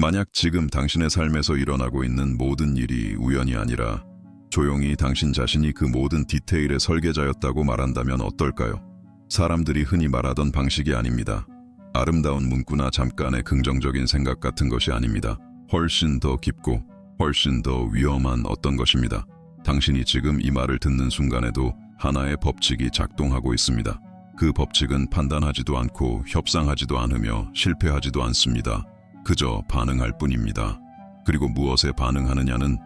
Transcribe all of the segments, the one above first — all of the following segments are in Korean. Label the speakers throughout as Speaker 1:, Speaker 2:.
Speaker 1: 만약 지금 당신의 삶에서 일어나고 있는 모든 일이 우연이 아니라 조용히 당신 자신이 그 모든 디테일의 설계자였다고 말한다면 어떨까요? 사람들이 흔히 말하던 방식이 아닙니다. 아름다운 문구나 잠깐의 긍정적인 생각 같은 것이 아닙니다. 훨씬 더 깊고 훨씬 더 위험한 어떤 것입니다. 당신이 지금 이 말을 듣는 순간에도 하나의 법칙이 작동하고 있습니다. 그 법칙은 판단하지도 않고 협상하지도 않으며 실패하지도 않습니다. 그저 반응할 뿐입니다. 그리고 무엇에 반응하느냐는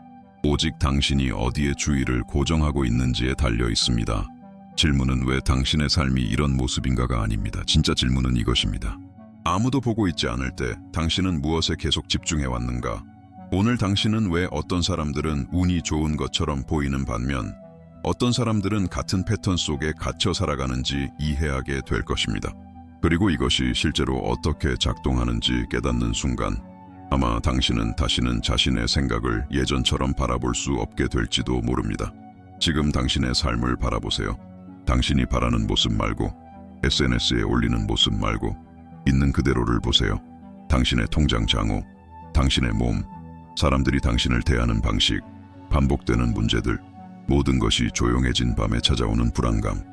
Speaker 1: 오직 당신이 어디에 주의를 고정하고 있는지에 달려 있습니다. 질문은 왜 당신의 삶이 이런 모습인가가 아닙니다. 진짜 질문은 이것입니다. 아무도 보고 있지 않을 때 당신은 무엇에 계속 집중해 왔는가? 오늘 당신은 왜 어떤 사람들은 운이 좋은 것처럼 보이는 반면 어떤 사람들은 같은 패턴 속에 갇혀 살아가는지 이해하게 될 것입니다. 그리고 이것이 실제로 어떻게 작동하는지 깨닫는 순간 아마 당신은 다시는 자신의 생각을 예전처럼 바라볼 수 없게 될지도 모릅니다. 지금 당신의 삶을 바라보세요. 당신이 바라는 모습 말고 SNS에 올리는 모습 말고 있는 그대로를 보세요. 당신의 통장 잔고, 당신의 몸, 사람들이 당신을 대하는 방식, 반복되는 문제들, 모든 것이 조용해진 밤에 찾아오는 불안감.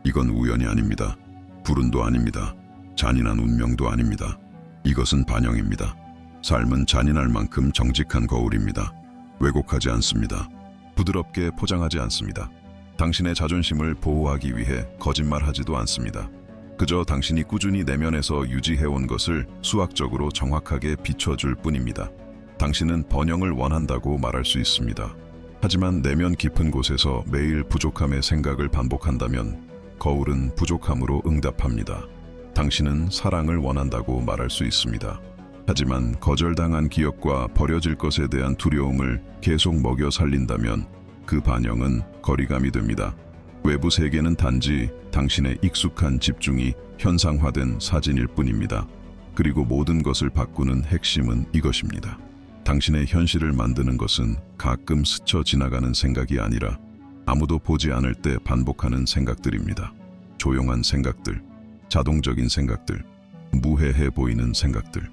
Speaker 1: 이건 우연이 아닙니다. 불운도 아닙니다. 잔인한 운명도 아닙니다. 이것은 반영입니다. 삶은 잔인할 만큼 정직한 거울입니다. 왜곡하지 않습니다. 부드럽게 포장하지 않습니다. 당신의 자존심을 보호하기 위해 거짓말하지도 않습니다. 그저 당신이 꾸준히 내면에서 유지해온 것을 수학적으로 정확하게 비춰줄 뿐입니다. 당신은 번영을 원한다고 말할 수 있습니다. 하지만 내면 깊은 곳에서 매일 부족함의 생각을 반복한다면 거울은 부족함으로 응답합니다. 당신은 사랑을 원한다고 말할 수 있습니다. 하지만 거절당한 기억과 버려질 것에 대한 두려움을 계속 먹여 살린다면 그 반영은 거리감이 됩니다. 외부 세계는 단지 당신의 익숙한 집중이 현상화된 사진일 뿐입니다. 그리고 모든 것을 바꾸는 핵심은 이것입니다. 당신의 현실을 만드는 것은 가끔 스쳐 지나가는 생각이 아니라 아무도 보지 않을 때 반복하는 생각들입니다. 조용한 생각들, 자동적인 생각들, 무해해 보이는 생각들.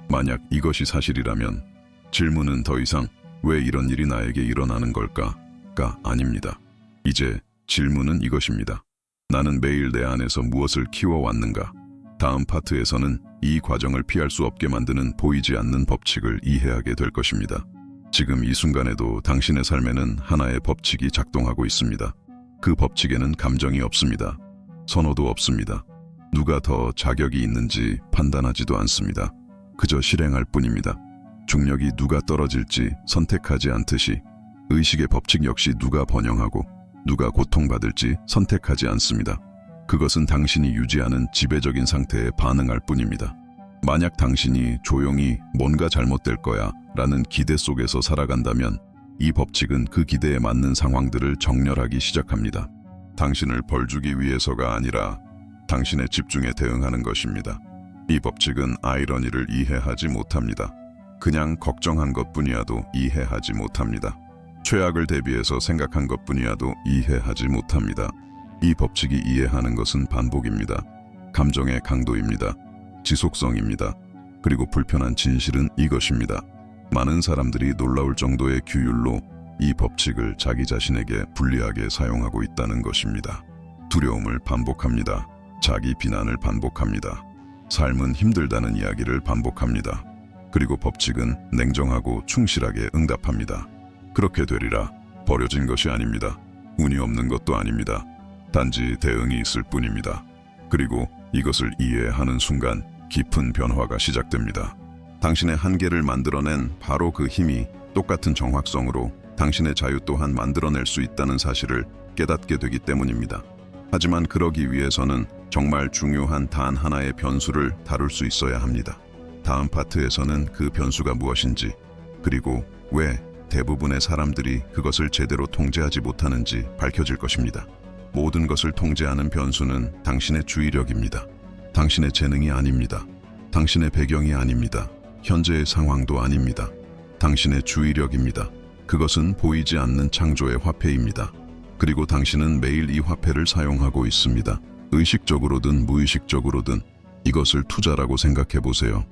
Speaker 1: 만약 이것이 사실이라면 질문은 더 이상 왜 이런 일이 나에게 일어나는 걸까?가 아닙니다. 이제 질문은 이것입니다. 나는 매일 내 안에서 무엇을 키워왔는가? 다음 파트에서는 이 과정을 피할 수 없게 만드는 보이지 않는 법칙을 이해하게 될 것입니다. 지금 이 순간에도 당신의 삶에는 하나의 법칙이 작동하고 있습니다. 그 법칙에는 감정이 없습니다. 선호도 없습니다. 누가 더 자격이 있는지 판단하지도 않습니다. 그저 실행할 뿐입니다. 중력이 누가 떨어질지 선택하지 않듯이 의식의 법칙 역시 누가 번영하고 누가 고통받을지 선택하지 않습니다. 그것은 당신이 유지하는 지배적인 상태에 반응할 뿐입니다. 만약 당신이 조용히 뭔가 잘못될 거야 라는 기대 속에서 살아간다면 이 법칙은 그 기대에 맞는 상황들을 정렬하기 시작합니다. 당신을 벌주기 위해서가 아니라 당신의 집중에 대응하는 것입니다. 이 법칙은 아이러니를 이해하지 못합니다. 그냥 걱정한 것뿐이야도 이해하지 못합니다. 최악을 대비해서 생각한 것뿐이야도 이해하지 못합니다. 이 법칙이 이해하는 것은 반복입니다. 감정의 강도입니다. 지속성입니다. 그리고 불편한 진실은 이것입니다. 많은 사람들이 놀라울 정도의 규율로 이 법칙을 자기 자신에게 불리하게 사용하고 있다는 것입니다. 두려움을 반복합니다. 자기 비난을 반복합니다. 삶은 힘들다는 이야기를 반복합니다. 그리고 법칙은 냉정하고 충실하게 응답합니다. 그렇게 되리라. 버려진 것이 아닙니다. 운이 없는 것도 아닙니다. 단지 대응이 있을 뿐입니다. 그리고 이것을 이해하는 순간 깊은 변화가 시작됩니다. 당신의 한계를 만들어낸 바로 그 힘이 똑같은 정확성으로 당신의 자유 또한 만들어낼 수 있다는 사실을 깨닫게 되기 때문입니다. 하지만 그러기 위해서는 정말 중요한 단 하나의 변수를 다룰 수 있어야 합니다. 다음 파트에서는 그 변수가 무엇인지, 그리고 왜 대부분의 사람들이 그것을 제대로 통제하지 못하는지 밝혀질 것입니다. 모든 것을 통제하는 변수는 당신의 주의력입니다. 당신의 재능이 아닙니다. 당신의 배경이 아닙니다. 현재의 상황도 아닙니다. 당신의 주의력입니다. 그것은 보이지 않는 창조의 화폐입니다. 그리고 당신은 매일 이 화폐를 사용하고 있습니다. 의식적으로든 무의식적으로든 이것을 투자라고 생각해 보세요.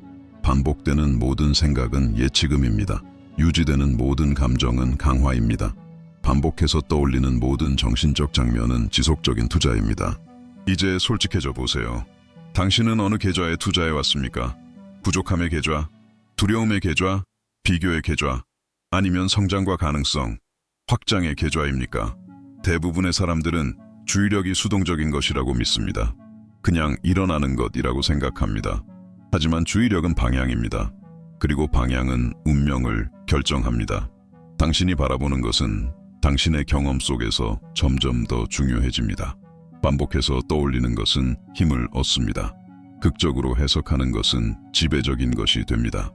Speaker 1: 반복되는 모든 생각은 예치금입니다. 유지되는 모든 감정은 강화입니다. 반복해서 떠올리는 모든 정신적 장면은 지속적인 투자입니다. 이제 솔직해져 보세요. 당신은 어느 계좌에 투자해 왔습니까? 부족함의 계좌, 두려움의 계좌, 비교의 계좌, 아니면 성장과 가능성, 확장의 계좌입니까? 대부분의 사람들은 주의력이 수동적인 것이라고 믿습니다. 그냥 일어나는 것이라고 생각합니다. 하지만 주의력은 방향입니다. 그리고 방향은 운명을 결정합니다. 당신이 바라보는 것은 당신의 경험 속에서 점점 더 중요해집니다. 반복해서 떠올리는 것은 힘을 얻습니다. 극적으로 해석하는 것은 지배적인 것이 됩니다.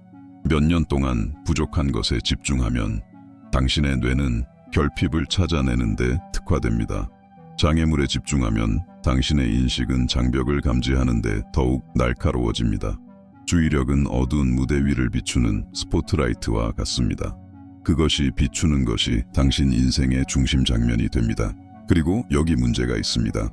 Speaker 1: 몇 년 동안 부족한 것에 집중하면 당신의 뇌는 결핍을 찾아내는 데 특화됩니다. 장애물에 집중하면 당신의 인식은 장벽을 감지하는 데 더욱 날카로워집니다. 주의력은 어두운 무대 위를 비추는 스포트라이트와 같습니다. 그것이 비추는 것이 당신 인생의 중심 장면이 됩니다. 그리고 여기 문제가 있습니다.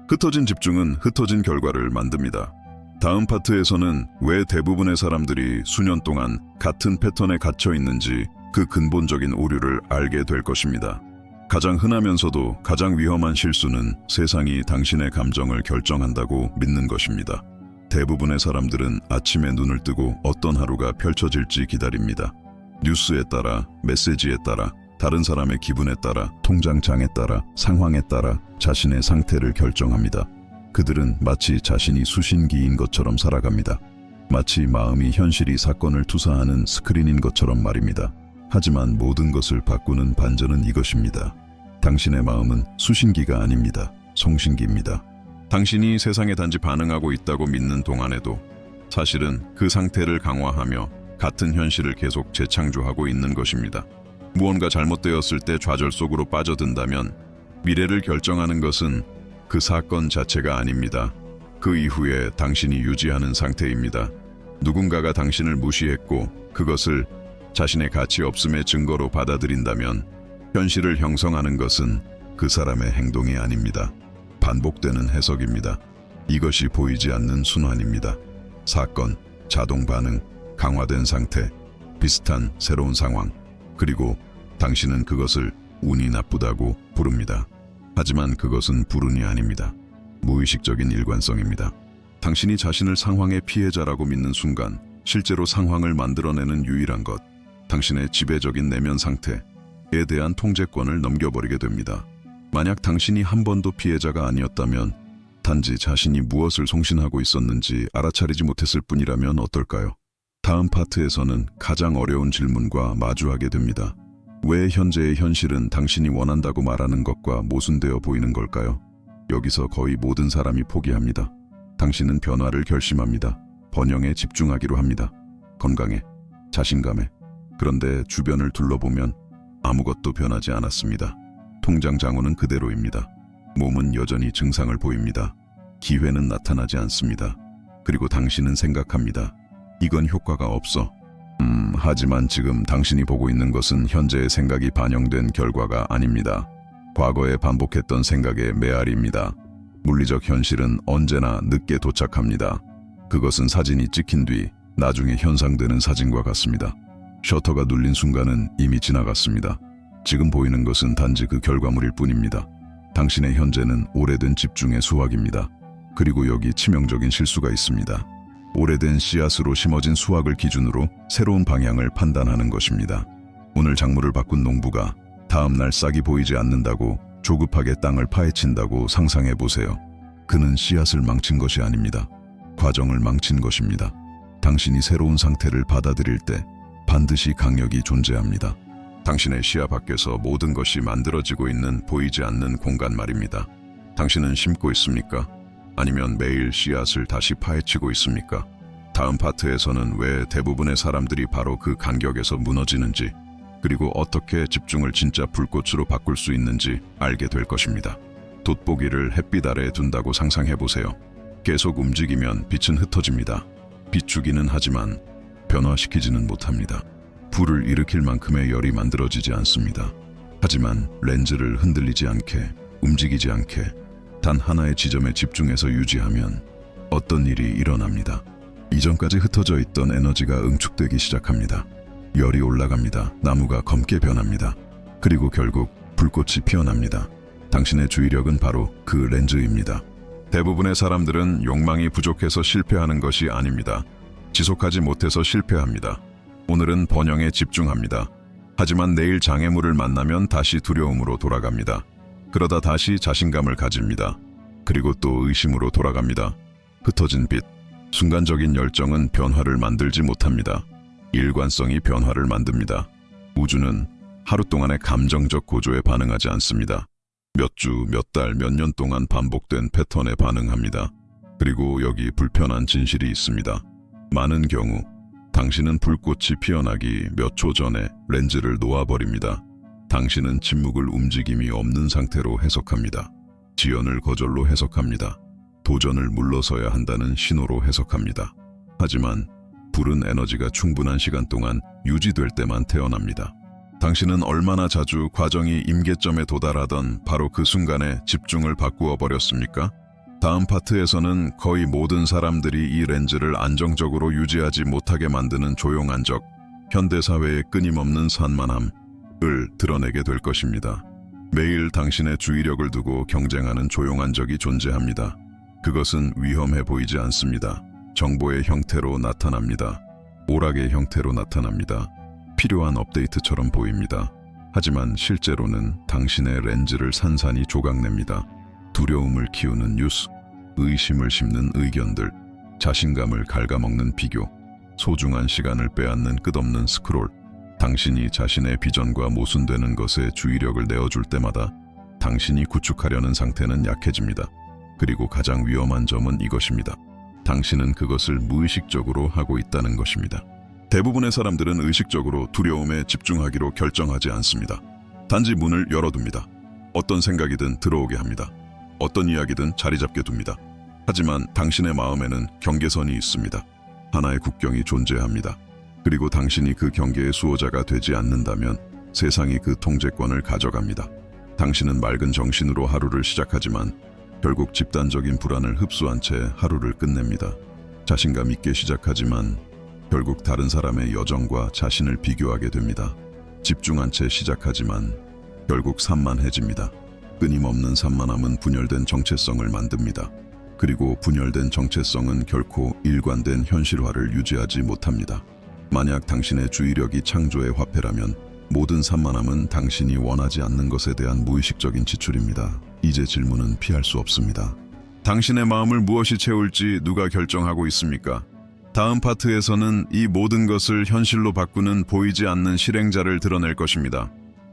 Speaker 1: 흩어진 집중은 흩어진 결과를 만듭니다. 다음 파트에서는 왜 대부분의 사람들이 수년 동안 같은 패턴에 갇혀 있는지 그 근본적인 오류를 알게 될 것입니다. 가장 흔하면서도 가장 위험한 실수는 세상이 당신의 감정을 결정한다고 믿는 것입니다. 대부분의 사람들은 아침에 눈을 뜨고 어떤 하루가 펼쳐질지 기다립니다. 뉴스에 따라, 메시지에 따라, 다른 사람의 기분에 따라, 통장장에 따라, 상황에 따라 자신의 상태를 결정합니다. 그들은 마치 자신이 수신기인 것처럼 살아갑니다. 마치 마음이 현실이 사건을 투사하는 스크린인 것처럼 말입니다. 하지만 모든 것을 바꾸는 반전은 이것입니다. 당신의 마음은 수신기가 아닙니다. 송신기입니다. 당신이 세상에 단지 반응하고 있다고 믿는 동안에도 사실은 그 상태를 강화하며 같은 현실을 계속 재창조하고 있는 것입니다. 무언가 잘못되었을 때 좌절 속으로 빠져든다면 미래를 결정하는 것은 그 사건 자체가 아닙니다. 그 이후에 당신이 유지하는 상태입니다. 누군가가 당신을 무시했고 그것을 자신의 가치 없음의 증거로 받아들인다면 현실을 형성하는 것은 그 사람의 행동이 아닙니다. 반복되는 해석입니다. 이것이 보이지 않는 순환입니다. 사건, 자동 반응, 강화된 상태, 비슷한 새로운 상황, 그리고 당신은 그것을 운이 나쁘다고 부릅니다. 하지만 그것은 불운이 아닙니다. 무의식적인 일관성입니다. 당신이 자신을 상황의 피해자라고 믿는 순간 실제로 상황을 만들어내는 유일한 것, 당신의 지배적인 내면 상태에 대한 통제권을 넘겨버리게 됩니다. 만약 당신이 한 번도 피해자가 아니었다면 단지 자신이 무엇을 송신하고 있었는지 알아차리지 못했을 뿐이라면 어떨까요? 다음 파트에서는 가장 어려운 질문과 마주하게 됩니다. 왜 현재의 현실은 당신이 원한다고 말하는 것과 모순되어 보이는 걸까요? 여기서 거의 모든 사람이 포기합니다. 당신은 변화를 결심합니다. 번영에 집중하기로 합니다. 건강에, 자신감에. 그런데 주변을 둘러보면 아무것도 변하지 않았습니다. 통장 장부는 그대로입니다. 몸은 여전히 증상을 보입니다. 기회는 나타나지 않습니다. 그리고 당신은 생각합니다. 이건 효과가 없어. 하지만 지금 당신이 보고 있는 것은 현재의 생각이 반영된 결과가 아닙니다. 과거에 반복했던 생각의 메아리입니다. 물리적 현실은 언제나 늦게 도착합니다. 그것은 사진이 찍힌 뒤 나중에 현상되는 사진과 같습니다. 셔터가 눌린 순간은 이미 지나갔습니다. 지금 보이는 것은 단지 그 결과물일 뿐입니다. 당신의 현재는 오래된 집중의 수확입니다. 그리고 여기 치명적인 실수가 있습니다. 오래된 씨앗으로 심어진 수확을 기준으로 새로운 방향을 판단하는 것입니다. 오늘 작물을 바꾼 농부가 다음 날 싹이 보이지 않는다고 조급하게 땅을 파헤친다고 상상해 보세요. 그는 씨앗을 망친 것이 아닙니다. 과정을 망친 것입니다. 당신이 새로운 상태를 받아들일 때 반드시 강력이 존재합니다. 당신의 시야 밖에서 모든 것이 만들어지고 있는 보이지 않는 공간 말입니다. 당신은 심고 있습니까? 아니면 매일 씨앗을 다시 파헤치고 있습니까? 다음 파트에서는 왜 대부분의 사람들이 바로 그 간격에서 무너지는지, 그리고 어떻게 집중을 진짜 불꽃으로 바꿀 수 있는지 알게 될 것입니다. 돋보기를 햇빛 아래에 둔다고 상상해보세요. 계속 움직이면 빛은 흩어집니다. 비추기는 하지만 변화시키지는 못합니다. 불을 일으킬 만큼의 열이 만들어지지 않습니다. 하지만 렌즈를 흔들리지 않게, 움직이지 않게 단 하나의 지점에 집중해서 유지하면 어떤 일이 일어납니다. 이전까지 흩어져 있던 에너지가 응축되기 시작합니다. 열이 올라갑니다. 나무가 검게 변합니다. 그리고 결국 불꽃이 피어납니다. 당신의 주의력은 바로 그 렌즈입니다. 대부분의 사람들은 욕망이 부족해서 실패하는 것이 아닙니다. 지속하지 못해서 실패합니다. 오늘은 번영에 집중합니다. 하지만 내일 장애물을 만나면 다시 두려움으로 돌아갑니다. 그러다 다시 자신감을 가집니다. 그리고 또 의심으로 돌아갑니다. 흩어진 빛, 순간적인 열정은 변화를 만들지 못합니다. 일관성이 변화를 만듭니다. 우주는 하루 동안의 감정적 고조에 반응하지 않습니다. 몇 주, 몇 달, 몇 년 동안 반복된 패턴에 반응합니다. 그리고 여기 불편한 진실이 있습니다. 많은 경우 당신은 불꽃이 피어나기 몇 초 전에 렌즈를 놓아버립니다. 당신은 침묵을 움직임이 없는 상태로 해석합니다. 지연을 거절로 해석합니다. 도전을 물러서야 한다는 신호로 해석합니다. 하지만 불은 에너지가 충분한 시간 동안 유지될 때만 태어납니다. 당신은 얼마나 자주 과정이 임계점에 도달하던 바로 그 순간에 집중을 바꾸어 버렸습니까? 다음 파트에서는 거의 모든 사람들이 이 렌즈를 안정적으로 유지하지 못하게 만드는 조용한 적, 현대사회의 끊임없는 산만함을 드러내게 될 것입니다. 매일 당신의 주의력을 두고 경쟁하는 조용한 적이 존재합니다. 그것은 위험해 보이지 않습니다. 정보의 형태로 나타납니다. 오락의 형태로 나타납니다. 필요한 업데이트처럼 보입니다. 하지만 실제로는 당신의 렌즈를 산산이 조각냅니다. 두려움을 키우는 뉴스, 의심을 심는 의견들, 자신감을 갉아먹는 비교, 소중한 시간을 빼앗는 끝없는 스크롤. 당신이 자신의 비전과 모순되는 것에 주의력을 내어줄 때마다 당신이 구축하려는 상태는 약해집니다. 그리고 가장 위험한 점은 이것입니다. 당신은 그것을 무의식적으로 하고 있다는 것입니다. 대부분의 사람들은 의식적으로 두려움에 집중하기로 결정하지 않습니다. 단지 문을 열어둡니다. 어떤 생각이든 들어오게 합니다. 어떤 이야기든 자리 잡게 둡니다. 하지만 당신의 마음에는 경계선이 있습니다. 하나의 국경이 존재합니다. 그리고 당신이 그 경계의 수호자가 되지 않는다면 세상이 그 통제권을 가져갑니다. 당신은 맑은 정신으로 하루를 시작하지만 결국 집단적인 불안을 흡수한 채 하루를 끝냅니다. 자신감 있게 시작하지만 결국 다른 사람의 여정과 자신을 비교하게 됩니다. 집중한 채 시작하지만 결국 산만해집니다. 끊임없는 산만함은 분열된 정체성을 만듭니다. 그리고 분열된 정체성은 결코 일관된 현실화를 유지하지 못합니다. 만약 당신의 주의력이 창조의 화폐라면 모든 산만함은 당신이 원하지 않는 것에 대한 무의식적인 지출입니다. 이제 질문은 피할 수 없습니다. 당신의 마음을 무엇이 채울지 누가 결정하고 있습니까? 다음 파트에서는 이 모든 것을 현실로 바꾸는 보이지 않는 실행자를 드러낼 것입니다.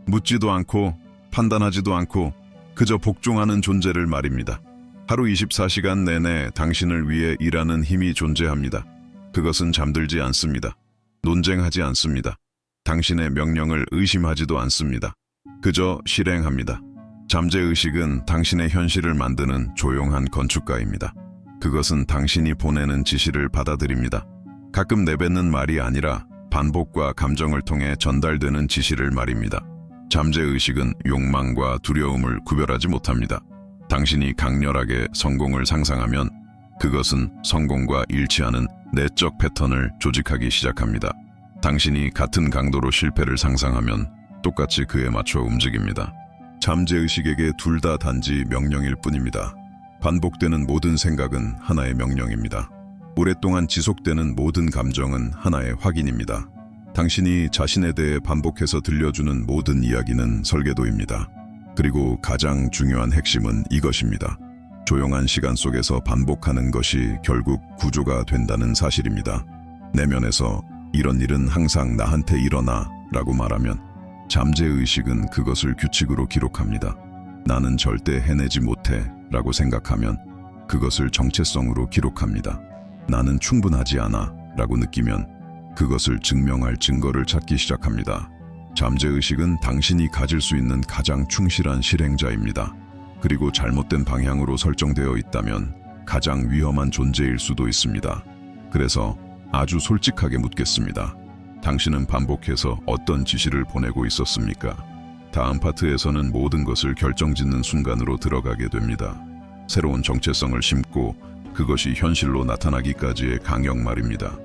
Speaker 1: 묻지도 않고 판단하지도 않고 그저 복종하는 존재를 말입니다. 하루 24시간 내내 당신을 위해 일하는 힘이 존재합니다. 그것은 잠들지 않습니다. 논쟁하지 않습니다. 당신의 명령을 의심하지도 않습니다. 그저 실행합니다. 잠재의식은 당신의 현실을 만드는 조용한 건축가입니다. 그것은 당신이 보내는 지시를 받아들입니다. 가끔 내뱉는 말이 아니라 반복과 감정을 통해 전달되는 지시를 말입니다. 잠재의식은 욕망과 두려움을 구별하지 못합니다. 당신이 강렬하게 성공을 상상하면 그것은 성공과 일치하는 내적 패턴을 조직하기 시작합니다. 당신이 같은 강도로 실패를 상상하면 똑같이 그에 맞춰 움직입니다. 잠재의식에게 둘 다 단지 명령일 뿐입니다. 반복되는 모든 생각은 하나의 명령입니다. 오랫동안 지속되는 모든 감정은 하나의 확인입니다. 당신이 자신에 대해 반복해서 들려주는 모든 이야기는 설계도입니다. 그리고 가장 중요한 핵심은 이것입니다. 조용한 시간 속에서 반복하는 것이 결국 구조가 된다는 사실입니다. 내면에서 이런 일은 항상 나한테 일어나 라고 말하면 잠재의식은 그것을 규칙으로 기록합니다. 나는 절대 해내지 못해 라고 생각하면 그것을 정체성으로 기록합니다. 나는 충분하지 않아 라고 느끼면 그것을 증명할 증거를 찾기 시작합니다. 잠재의식은 당신이 가질 수 있는 가장 충실한 실행자입니다. 그리고 잘못된 방향으로 설정되어 있다면 가장 위험한 존재일 수도 있습니다. 그래서 아주 솔직하게 묻겠습니다. 당신은 반복해서 어떤 지시를 보내고 있었습니까? 다음 파트에서는 모든 것을 결정짓는 순간으로 들어가게 됩니다. 새로운 정체성을 심고 그것이 현실로 나타나기까지의 강역 말입니다.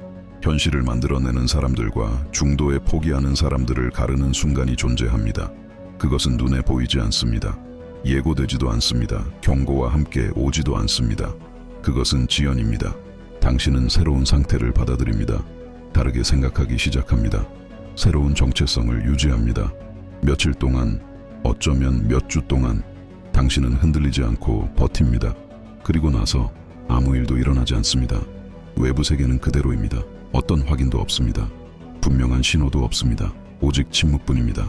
Speaker 1: 현실을 만들어내는 사람들과 중도에 포기하는 사람들을 가르는 순간이 존재합니다. 그것은 눈에 보이지 않습니다. 예고되지도 않습니다. 경고와 함께 오지도 않습니다. 그것은 지연입니다. 당신은 새로운 상태를 받아들입니다. 다르게 생각하기 시작합니다. 새로운 정체성을 유지합니다. 며칠 동안, 어쩌면 몇 주 동안 당신은 흔들리지 않고 버팁니다. 그리고 나서 아무 일도 일어나지 않습니다. 외부 세계는 그대로입니다. 어떤 확인도 없습니다. 분명한 신호도 없습니다. 오직 침묵뿐입니다.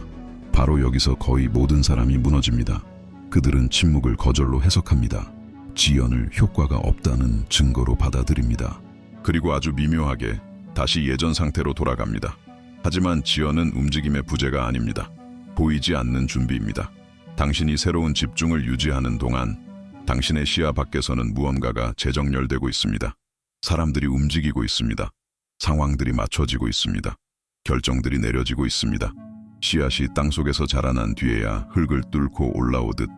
Speaker 1: 바로 여기서 거의 모든 사람이 무너집니다. 그들은 침묵을 거절로 해석합니다. 지연을 효과가 없다는 증거로 받아들입니다. 그리고 아주 미묘하게 다시 예전 상태로 돌아갑니다. 하지만 지연은 움직임의 부재가 아닙니다. 보이지 않는 준비입니다. 당신이 새로운 집중을 유지하는 동안 당신의 시야 밖에서는 무언가가 재정렬되고 있습니다. 사람들이 움직이고 있습니다. 상황들이 맞춰지고 있습니다. 결정들이 내려지고 있습니다. 씨앗이 땅속에서 자라난 뒤에야 흙을 뚫고 올라오듯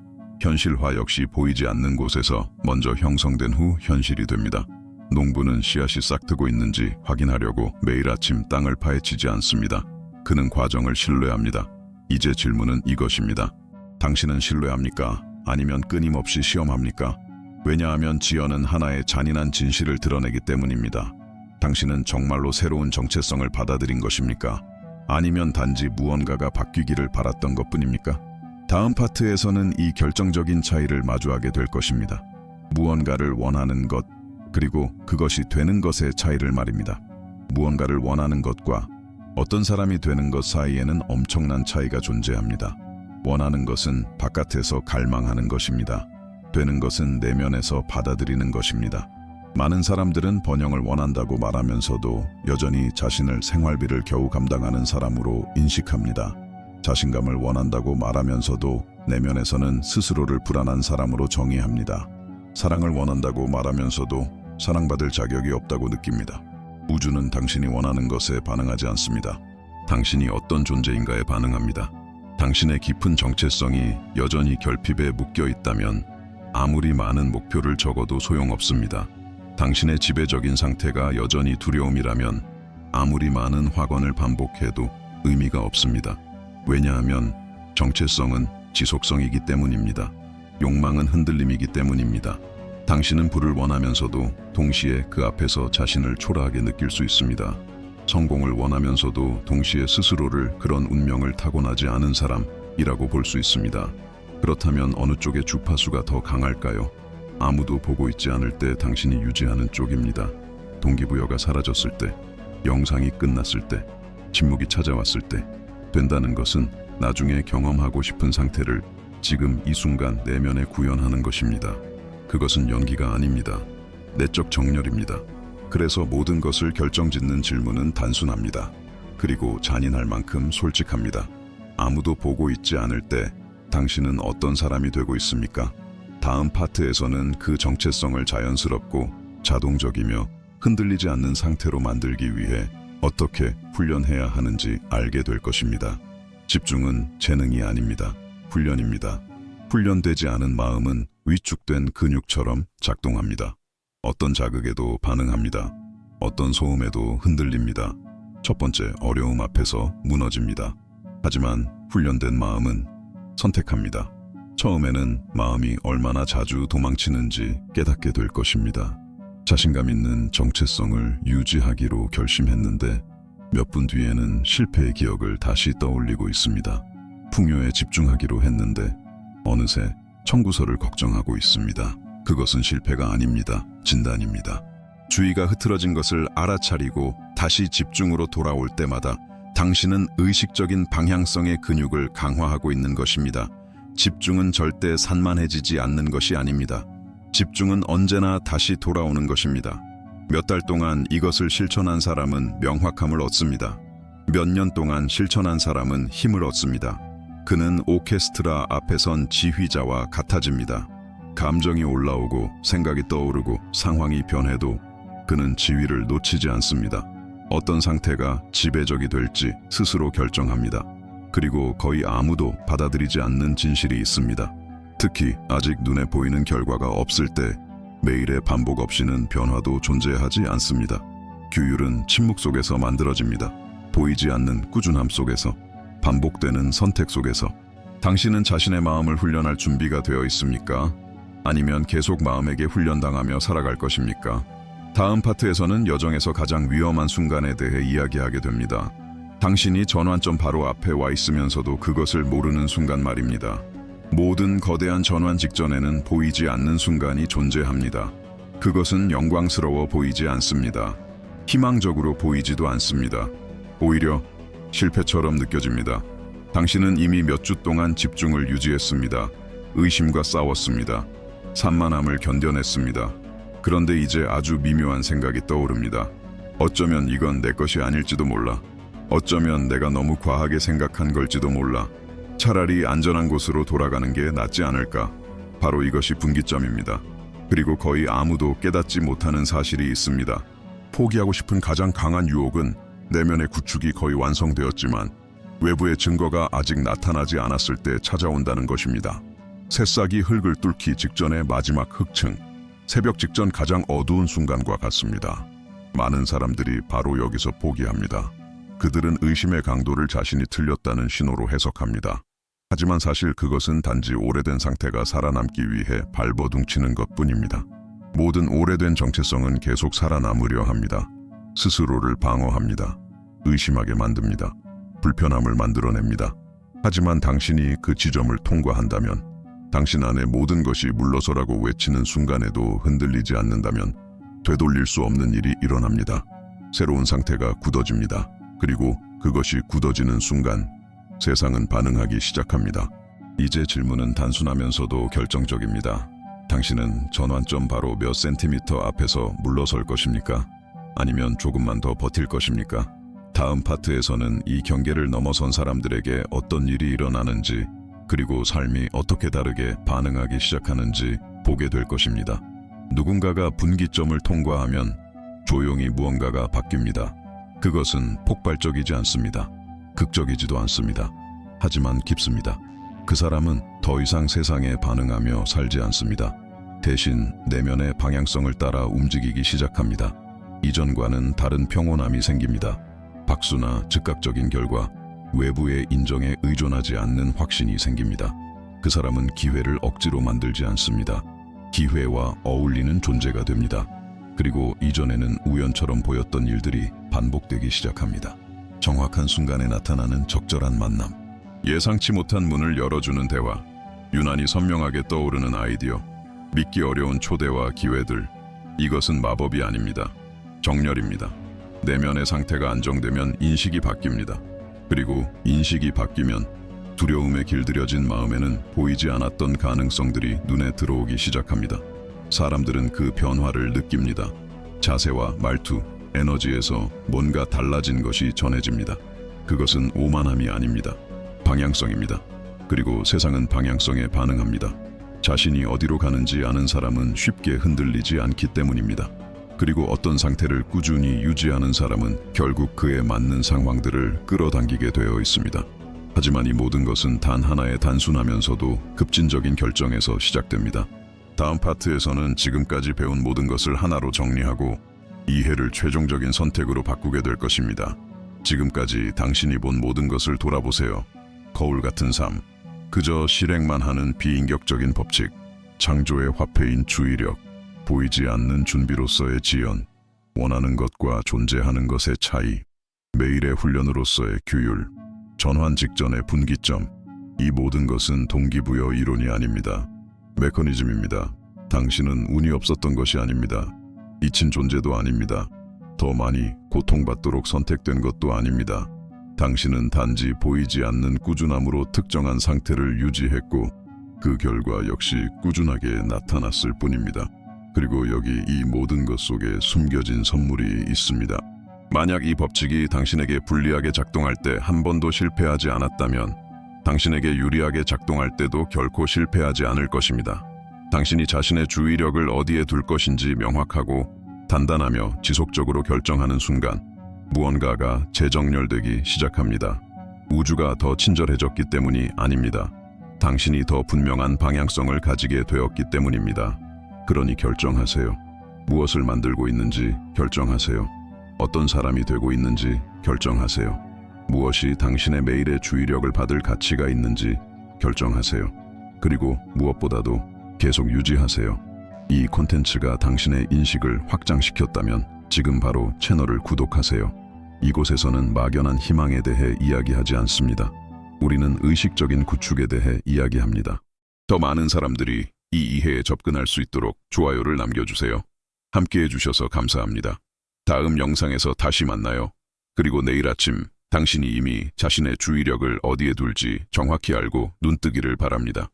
Speaker 1: 현실화 역시 보이지 않는 곳에서 먼저 형성된 후 현실이 됩니다. 농부는 씨앗이 싹트고 있는지 확인하려고 매일 아침 땅을 파헤치지 않습니다. 그는 과정을 신뢰합니다. 이제 질문은 이것입니다. 당신은 신뢰합니까? 아니면 끊임없이 시험합니까? 왜냐하면 지연은 하나의 잔인한 진실을 드러내기 때문입니다. 당신은 정말로 새로운 정체성을 받아들인 것입니까? 아니면 단지 무언가가 바뀌기를 바랐던 것뿐입니까? 다음 파트에서는 이 결정적인 차이를 마주하게 될 것입니다. 무언가를 원하는 것, 그리고 그것이 되는 것의 차이를 말입니다. 무언가를 원하는 것과 어떤 사람이 되는 것 사이에는 엄청난 차이가 존재합니다. 원하는 것은 바깥에서 갈망하는 것입니다. 되는 것은 내면에서 받아들이는 것입니다. 많은 사람들은 번영을 원한다고 말하면서도 여전히 자신을 생활비를 겨우 감당하는 사람으로 인식합니다. 자신감을 원한다고 말하면서도 내면에서는 스스로를 불안한 사람으로 정의합니다. 사랑을 원한다고 말하면서도 사랑받을 자격이 없다고 느낍니다. 우주는 당신이 원하는 것에 반응하지 않습니다. 당신이 어떤 존재인가에 반응합니다. 당신의 깊은 정체성이 여전히 결핍에 묶여 있다면 아무리 많은 목표를 적어도 소용없습니다. 당신의 지배적인 상태가 여전히 두려움이라면 아무리 많은 확언을 반복해도 의미가 없습니다. 왜냐하면 정체성은 지속성이기 때문입니다. 욕망은 흔들림이기 때문입니다. 당신은 불을 원하면서도 동시에 그 앞에서 자신을 초라하게 느낄 수 있습니다. 성공을 원하면서도 동시에 스스로를 그런 운명을 타고나지 않은 사람이라고 볼 수 있습니다. 그렇다면 어느 쪽의 주파수가 더 강할까요? 아무도 보고 있지 않을 때 당신이 유지하는 쪽입니다. 동기부여가 사라졌을 때, 영상이 끝났을 때, 침묵이 찾아왔을 때, 된다는 것은 나중에 경험하고 싶은 상태를 지금 이 순간 내면에 구현하는 것입니다. 그것은 연기가 아닙니다. 내적 정렬입니다. 그래서 모든 것을 결정짓는 질문은 단순합니다. 그리고 잔인할 만큼 솔직합니다. 아무도 보고 있지 않을 때 당신은 어떤 사람이 되고 있습니까? 다음 파트에서는 그 정체성을 자연스럽고 자동적이며 흔들리지 않는 상태로 만들기 위해 어떻게 훈련해야 하는지 알게 될 것입니다. 집중은 재능이 아닙니다. 훈련입니다. 훈련되지 않은 마음은 위축된 근육처럼 작동합니다. 어떤 자극에도 반응합니다. 어떤 소음에도 흔들립니다. 첫 번째 어려움 앞에서 무너집니다. 하지만 훈련된 마음은 선택합니다. 처음에는 마음이 얼마나 자주 도망치는지 깨닫게 될 것입니다. 자신감 있는 정체성을 유지하기로 결심했는데 몇 분 뒤에는 실패의 기억을 다시 떠올리고 있습니다. 풍요에 집중하기로 했는데 어느새 청구서를 걱정하고 있습니다. 그것은 실패가 아닙니다. 진단입니다. 주의가 흐트러진 것을 알아차리고 다시 집중으로 돌아올 때마다 당신은 의식적인 방향성의 근육을 강화하고 있는 것입니다. 집중은 절대 산만해지지 않는 것이 아닙니다. 집중은 언제나 다시 돌아오는 것입니다. 몇 달 동안 이것을 실천한 사람은 명확함을 얻습니다. 몇 년 동안 실천한 사람은 힘을 얻습니다. 그는 오케스트라 앞에 선 지휘자와 같아집니다. 감정이 올라오고 생각이 떠오르고 상황이 변해도 그는 지휘를 놓치지 않습니다. 어떤 상태가 지배적이 될지 스스로 결정합니다. 그리고 거의 아무도 받아들이지 않는 진실이 있습니다. 특히 아직 눈에 보이는 결과가 없을 때 매일의 반복 없이는 변화도 존재하지 않습니다. 규율은 침묵 속에서 만들어집니다. 보이지 않는 꾸준함 속에서, 반복되는 선택 속에서. 당신은 자신의 마음을 훈련할 준비가 되어 있습니까? 아니면 계속 마음에게 훈련당하며 살아갈 것입니까? 다음 파트에서는 여정에서 가장 위험한 순간에 대해 이야기하게 됩니다. 당신이 전환점 바로 앞에 와 있으면서도 그것을 모르는 순간 말입니다. 모든 거대한 전환 직전에는 보이지 않는 순간이 존재합니다. 그것은 영광스러워 보이지 않습니다. 희망적으로 보이지도 않습니다. 오히려 실패처럼 느껴집니다. 당신은 이미 몇 주 동안 집중을 유지했습니다. 의심과 싸웠습니다. 산만함을 견뎌냈습니다. 그런데 이제 아주 미묘한 생각이 떠오릅니다. 어쩌면 이건 내 것이 아닐지도 몰라. 어쩌면 내가 너무 과하게 생각한 걸지도 몰라. 차라리 안전한 곳으로 돌아가는 게 낫지 않을까. 바로 이것이 분기점입니다. 그리고 거의 아무도 깨닫지 못하는 사실이 있습니다. 포기하고 싶은 가장 강한 유혹은 내면의 구축이 거의 완성되었지만 외부의 증거가 아직 나타나지 않았을 때 찾아온다는 것입니다. 새싹이 흙을 뚫기 직전의 마지막 흙층, 새벽 직전 가장 어두운 순간과 같습니다. 많은 사람들이 바로 여기서 포기합니다. 그들은 의심의 강도를 자신이 틀렸다는 신호로 해석합니다. 하지만 사실 그것은 단지 오래된 상태가 살아남기 위해 발버둥치는 것뿐입니다. 모든 오래된 정체성은 계속 살아남으려 합니다. 스스로를 방어합니다. 의심하게 만듭니다. 불편함을 만들어냅니다. 하지만 당신이 그 지점을 통과한다면, 당신 안의 모든 것이 물러서라고 외치는 순간에도 흔들리지 않는다면 되돌릴 수 없는 일이 일어납니다. 새로운 상태가 굳어집니다. 그리고 그것이 굳어지는 순간 세상은 반응하기 시작합니다. 이제 질문은 단순하면서도 결정적입니다. 당신은 전환점 바로 몇 센티미터 앞에서 물러설 것입니까? 아니면 조금만 더 버틸 것입니까? 다음 파트에서는 이 경계를 넘어선 사람들에게 어떤 일이 일어나는지, 그리고 삶이 어떻게 다르게 반응하기 시작하는지 보게 될 것입니다. 누군가가 분기점을 통과하면 조용히 무언가가 바뀝니다. 그것은 폭발적이지 않습니다. 극적이지도 않습니다. 하지만 깊습니다. 그 사람은 더 이상 세상에 반응하며 살지 않습니다. 대신 내면의 방향성을 따라 움직이기 시작합니다. 이전과는 다른 평온함이 생깁니다. 박수나 즉각적인 결과, 외부의 인정에 의존하지 않는 확신이 생깁니다. 그 사람은 기회를 억지로 만들지 않습니다. 기회와 어울리는 존재가 됩니다. 그리고 이전에는 우연처럼 보였던 일들이 반복되기 시작합니다. 정확한 순간에 나타나는 적절한 만남, 예상치 못한 문을 열어주는 대화, 유난히 선명하게 떠오르는 아이디어, 믿기 어려운 초대와 기회들. 이것은 마법이 아닙니다. 정렬입니다. 내면의 상태가 안정되면 인식이 바뀝니다. 그리고 인식이 바뀌면 두려움에 길들여진 마음에는 보이지 않았던 가능성들이 눈에 들어오기 시작합니다. 사람들은 그 변화를 느낍니다. 자세와 말투, 에너지에서 뭔가 달라진 것이 전해집니다. 그것은 오만함이 아닙니다. 방향성입니다. 그리고 세상은 방향성에 반응합니다. 자신이 어디로 가는지 아는 사람은 쉽게 흔들리지 않기 때문입니다. 그리고 어떤 상태를 꾸준히 유지하는 사람은 결국 그에 맞는 상황들을 끌어당기게 되어 있습니다. 하지만 이 모든 것은 단 하나의 단순하면서도 급진적인 결정에서 시작됩니다. 다음 파트에서는 지금까지 배운 모든 것을 하나로 정리하고 이해를 최종적인 선택으로 바꾸게 될 것입니다. 지금까지 당신이 본 모든 것을 돌아보세요. 거울 같은 삶, 그저 실행만 하는 비인격적인 법칙, 창조의 화폐인 주의력, 보이지 않는 준비로서의 지연, 원하는 것과 존재하는 것의 차이, 매일의 훈련으로서의 규율, 전환 직전의 분기점. 이 모든 것은 동기부여 이론이 아닙니다. 메커니즘입니다. 당신은 운이 없었던 것이 아닙니다. 잊힌 존재도 아닙니다. 더 많이 고통받도록 선택된 것도 아닙니다. 당신은 단지 보이지 않는 꾸준함으로 특정한 상태를 유지했고 그 결과 역시 꾸준하게 나타났을 뿐입니다. 그리고 여기 이 모든 것 속에 숨겨진 선물이 있습니다. 만약 이 법칙이 당신에게 불리하게 작동할 때 한 번도 실패하지 않았다면 당신에게 유리하게 작동할 때도 결코 실패하지 않을 것입니다. 당신이 자신의 주의력을 어디에 둘 것인지 명확하고 단단하며 지속적으로 결정하는 순간 무언가가 재정렬되기 시작합니다. 우주가 더 친절해졌기 때문이 아닙니다. 당신이 더 분명한 방향성을 가지게 되었기 때문입니다. 그러니 결정하세요. 무엇을 만들고 있는지 결정하세요. 어떤 사람이 되고 있는지 결정하세요. 무엇이 당신의 매일의 주의력을 받을 가치가 있는지 결정하세요. 그리고 무엇보다도 계속 유지하세요. 이 콘텐츠가 당신의 인식을 확장시켰다면 지금 바로 채널을 구독하세요. 이곳에서는 막연한 희망에 대해 이야기하지 않습니다. 우리는 의식적인 구축에 대해 이야기합니다. 더 많은 사람들이 이 이해에 접근할 수 있도록 좋아요를 남겨주세요. 함께해 주셔서 감사합니다. 다음 영상에서 다시 만나요. 그리고 내일 아침 당신이 이미 자신의 주의력을 어디에 둘지 정확히 알고 눈뜨기를 바랍니다.